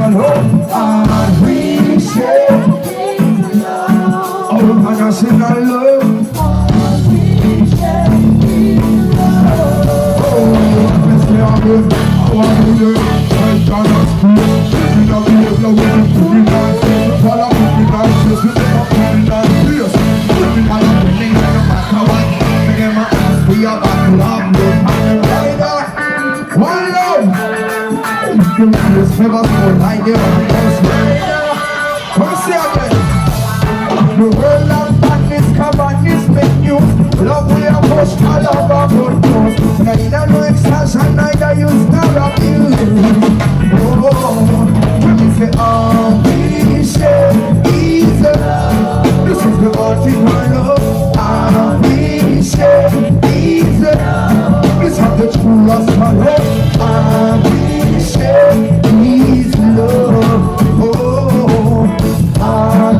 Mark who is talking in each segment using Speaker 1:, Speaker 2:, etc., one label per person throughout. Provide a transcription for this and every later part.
Speaker 1: love, and we share our international love. Never so like you. Come see again. The world of badness, cabanness, make news. Love we are pushed all over good news. Neither no extension, neither use nor abuse. Oh, when we say we share easy. This is the ultimate love. We share easy. This is the true lost love. We share easy love. Oh,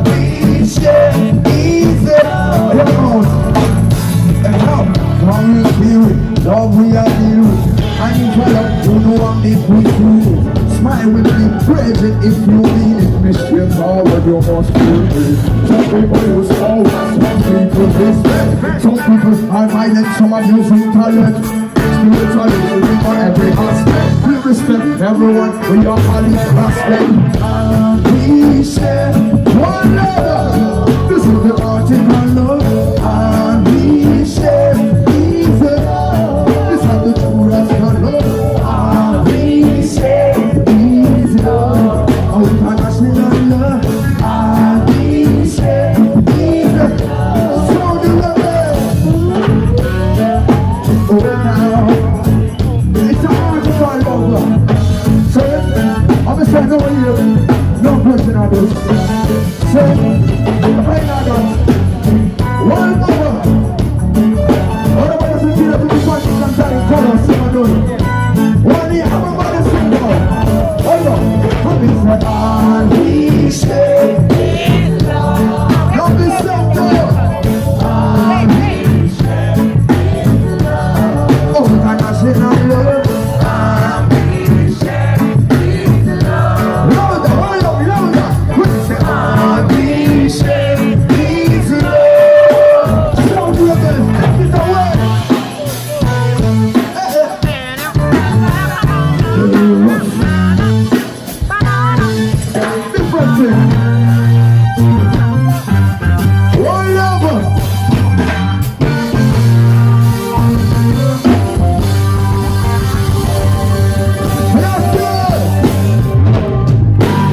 Speaker 1: we share easy love. And now, from the spirit, love we are dealing. And if you love, you know I'm the good food. Smile with me, present if you mean it. Mischief forward, you must feel it. Some people use power, some people respect. Some people are violent, some are using talent. Spiritually, for every aspect. We respect everyone, we are all in respect. We share one love. This is the article love. And we share easy. This is the true rascal love. And we share easy love. Our international love. And we share easy. So the love. Oh, now. It's a article love. So, I'm going to say no here. No question of this. Say, right now, guys. One over. All the brothers and sisters to be watching and telling colors, sing and do it. One here, everybody sing now. Hold on. Come in, say, and we share love. Don't be sad, now. And we share love. Oh, international love.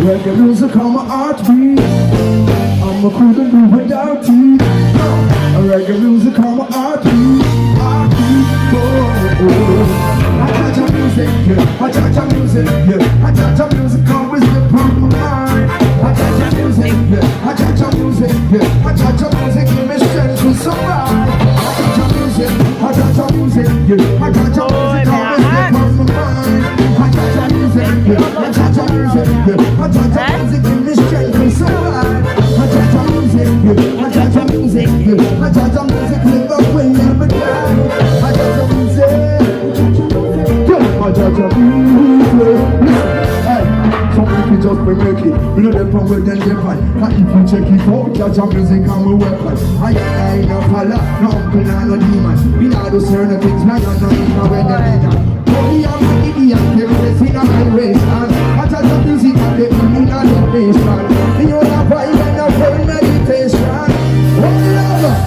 Speaker 1: Reggae music on my heartbeat. I'm a couldn't do without it. Reggae music on my heartbeat. Heartbeat, oh, oh. I touch a music, yeah. I touch a music, yeah. I touch a music, always slip on my mind. I touch a music, yeah. I touch a music, yeah. I touch a music, give me strength to survive. I touch a music, I touch a music, yeah. I touch a music, always slip on my mind. I touch a music, yeah. I touch a music, yeah. I touch a music, give me strength to survive. I touch a music, yeah. I touch a music, yeah. I touch a music, live up will never die. I touch a music, yeah. I touch a music. Hey, some people just bring make it. We know them from where they live on. And if you check it out, touch a music and we weapon. I no fella, no uncle, no demon. We not do certain things, now you're not even where they're in. Holy and my idiot, they're racing on my race. I touch a music and they put me on the nation. You know that vibe and that whole meditation. One love.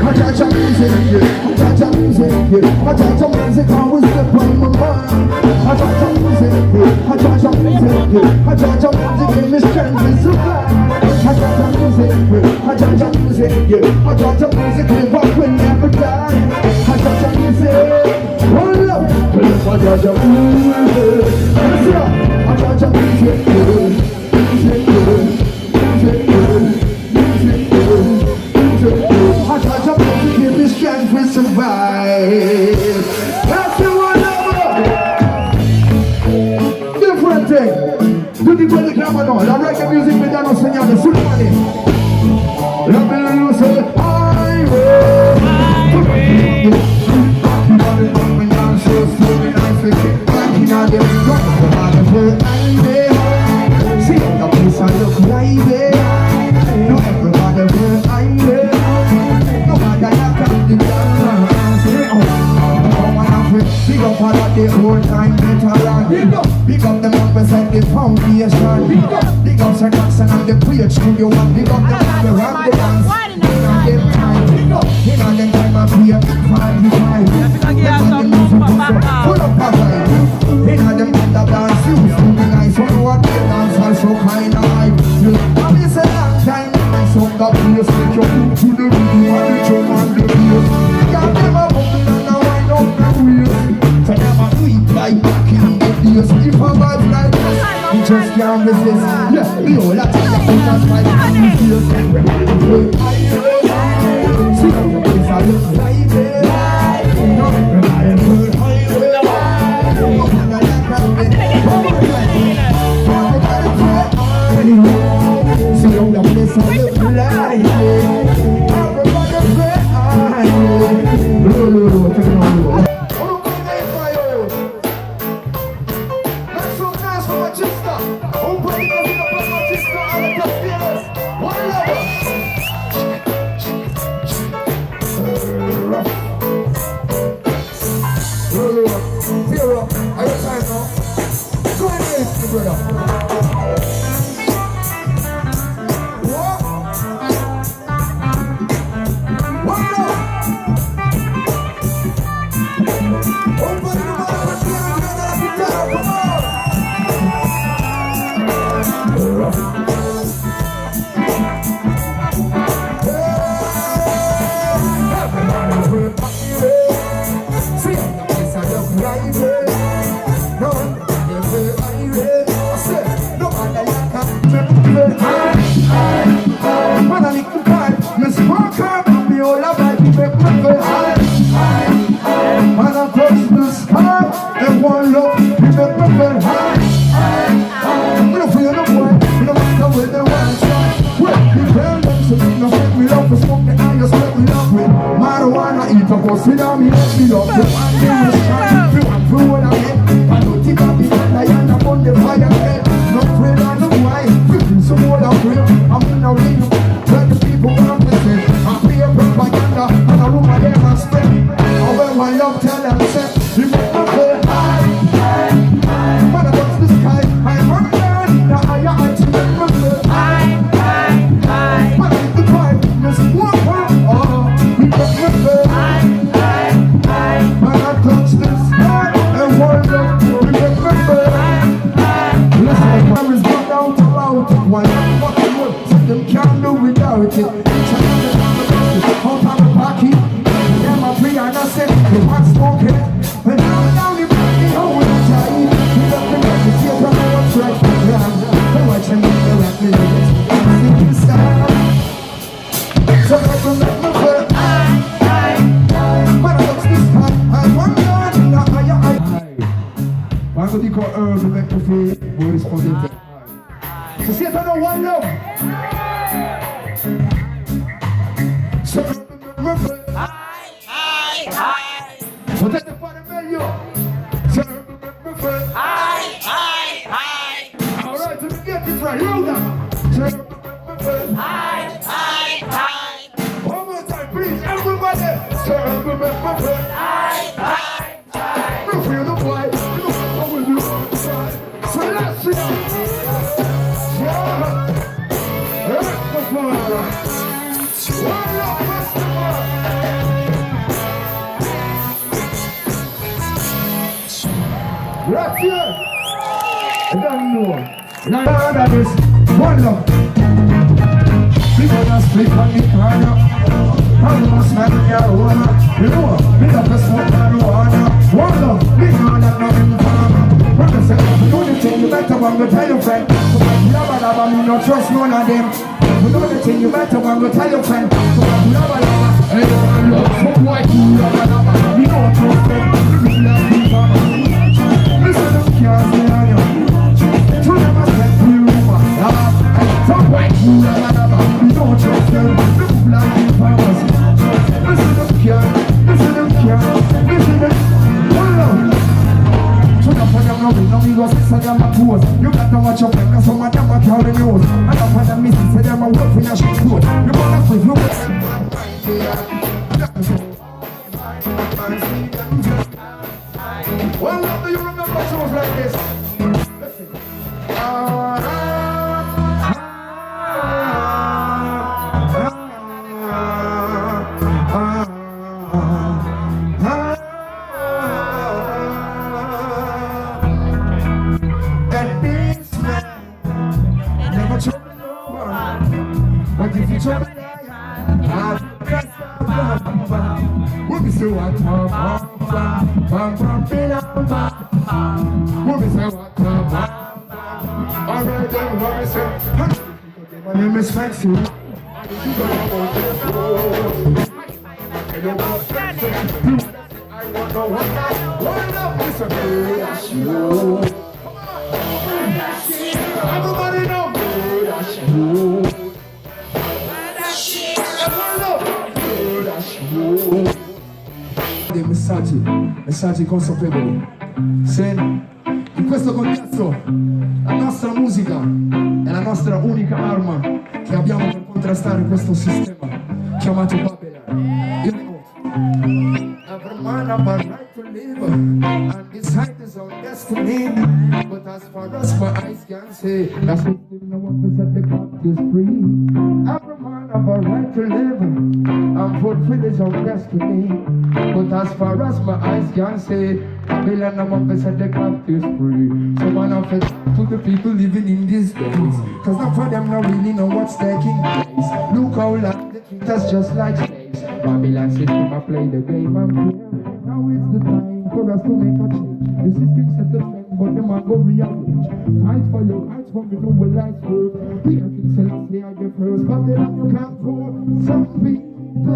Speaker 1: I touch a music, yeah. I touch a music, yeah. I touch a music, always step on my mind. I touch a music, yeah. I touch a music, yeah. I touch a music, give me strength to survive. I touch a music, yeah. I touch a music, yeah. I touch a music, live up will never die. I touch a music, one love. I touch a music, I touch a music, music, music, music, I touch a music, give me strength to survive. That's the one number. Different thing. Do the belly clamor now. La reggae music me done sing out the full money. Let me lose it. I will. So back in all the rock, the foundation. Dig up Sir Jackson and the preach to you and dig up the ambulance. In them time, I be a big 45. Full up a vibe. In them the dance used to be nice. So what they dance also kind of hype. And it's a long time. I saw the place make you move to the rhythm and the drum and the bass. Got them a bubble and a wind up the wheels. So them a do it like King of Days. If a vibe like this, you just can't resist. Yeah, the whole lot of the foot and fight and you feel. See how the place a look like this. See how the place a look like everybody pray. Make some noise for Manchester. Who put it up for Manchester? All of the feelers. One level. Zero. Are you time now? Go ahead, brother. Sit down, me let me love you. And you stand, you want to hold again. I don't think I'll be lying upon the fire bed. Not afraid of the wine, feel some more of real. I'm in a ring, where the people want to say. I pay a propaganda, and I room my them and spend. I wear my love, tell them, say, you make me feel high. When I touch the sky, I'm running down in the higher heights, you make me feel high. When I hit the drive, there's one part, oh, you make me feel high. Touch the sky and wonder, remember. Listen, I was gone out about one fucking wood, so them can't do without it. Each another out of the pocket, them a free and I said, they want smoking. And now down the back, they hold the time. We got the back, it's here from our track. They're watching me, they're like me, they're the sky. So I can make me feel when I touch the sky, I wonder. Quando dico come preferito, voi rispondete se siete a one love. Potete fare meglio. Alright, let me get this right. Louder. One more time, please, everybody. Feel the boy. Grazie! E danno! La nada this one love! People that speak on the corner I must smell marijuana. You know, me love to smoke marijuana. One love, me know that nothing fun. When I say, you know the thing, you better want to tell your friend. Yabba dabba, me no trust none of them. You know the thing, you better want to tell your friend. Yabba dabba, hey, I love some white food. Yabba dabba, me no trust them. Me love me mama. Listen, them can't stay on you. True, them a step to you, some white food. Yabba dabba, me don't trust them. Look like you farmers. Listen, them can't. Listen, them can't. Listen, them. One love. No amigos say them a pose. You got to watch your friend, cause some of them a carry news. And up on the missus say them a work for your shit clothes. You wanna free, you well, do you remember shows like this? Listen. That this man never told no one. But if you told me I'll press when we say what when we say what alright then what we say my name is Maxi. I want no one up is a good. Everybody know dei messaggi consapevoli. Se in questo contesto la nostra musica è la nostra unica arma che abbiamo per contrastare questo sistema chiamato Babylon. Every man have a right to live, and this height is our destiny. But as far as my eyes can see, that's what no one can set the captives free. Every man have a right to live, and fulfill his own destiny. But as far as my eyes can see, Babylon no one can set the captives free. So man have to talk to the people living in these days, cause none of them not really know what's taking place. Look how long they treat us just like slaves. Babylon system, I play the game I'm playing. Now it's the time for us to make a change. The system set the trend, but the man go rearrange. Fight for your rights, for me know what life's worth. We are King Selassie, I get first. Babylon, you can't go. Some people,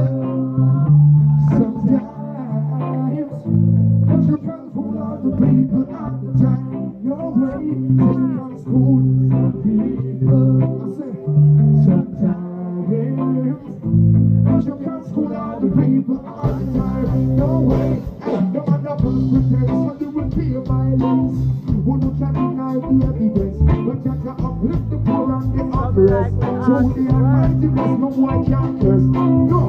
Speaker 1: sometimes, but you can't fool all the people all the time. Your way, take from school. Some people, I say, sometimes. But you can't school all the people all the time. No way. No matter who's prepared, so you will pay violence. Who no can deny the evidence? But you can uplift the poor and the oppressed. So the Almighty bless, no boy can curse. No,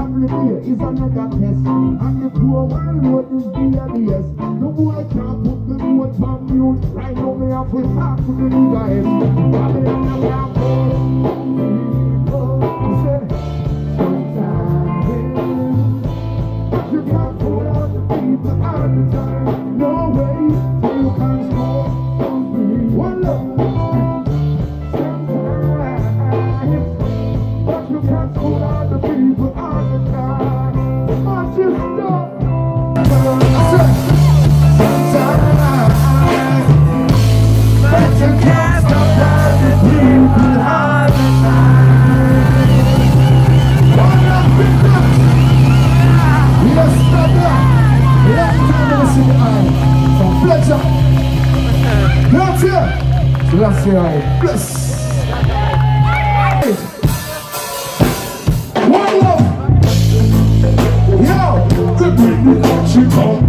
Speaker 1: every day is another test. And the poor one road is BLS. No boy can put the road from mute. Right now me have to talk to the guys. Babylon I can't no way, so you can't score. One love, sometimes, but you can't fool all the people all the time. Watch your stuff. Sometimes, but you can't stop all the people all the time. One love, big love. Yes, brother. From Fletcher, not here. Last year, bless. One love. Yo, the people country come.